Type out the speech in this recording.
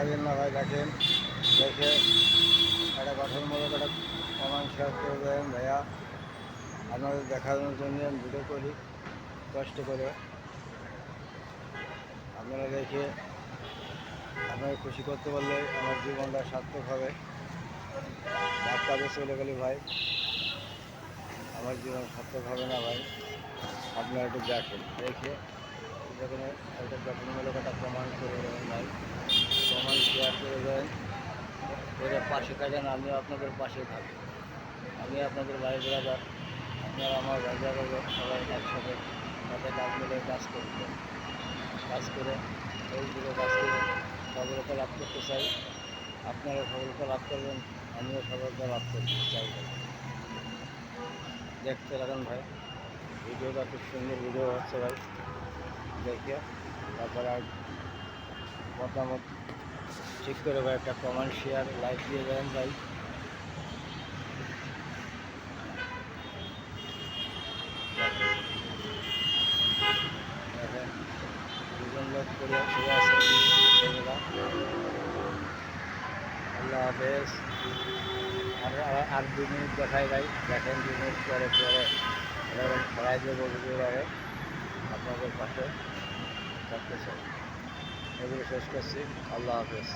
ধাক্কা দিন না ভাই, দেখেন দেখে একটা গঠনমূলক একটা কমেন্ট শেয়ার করে দেন ভাইয়া। আপনাদের দেখানোর জন্য আমি ভিডিও করি কষ্ট করে। আপনারা দেখে আপনাকে খুশি করতে পারলে আমার জীবনটা সার্থক হবে। ধাক্কা দিয়ে চলে গেলে ভাই আমার জীবন সার্থক হবে না ভাই। আপনারা একটু দেখেন, দেখে যেখানে একটা গঠনমূলক একটা প্রমাণ করে দেবেন ভাই, প্রমাণ শেয়ার করে দেন, করে পাশে থাকেন। আমিও আপনাদের পাশে থাকি, আমি আপনাদের ভাই ব্রাদার, আপনারা আমার ভাই ব্রাদার, সবাই একসাথে সাথে কাজ মিলে কাজ করে এইগুলো কাজ করে সফলতা লাভ করতে চাই। আপনারা সফলতা লাভ করবেন, আমিও সফলতা লাভ করতে চাই ভাই। দেখতে লাগেন ভাই, ভিডিওটা খুব সুন্দর ভিডিও হচ্ছে ভাই। দেখে তারপরে আর মতামত ঠিক করে ভাই একটা কমেন্ট শেয়ার লাইক দিয়ে দেন ভাই। দেখেন দুজন লোক করে শুয়ে আছে ছেলেরা। আল্লাহ হাফেজ। আর 2 মিনিট দেখাই ভাই, দেখেন 2 মিনিট পরে পরে খেলাই দেবো ভিডিওভাবে আপনাদের পাশে থাকতে চাই। এগুলো শেষ করছি। আল্লাহ হাফেজ।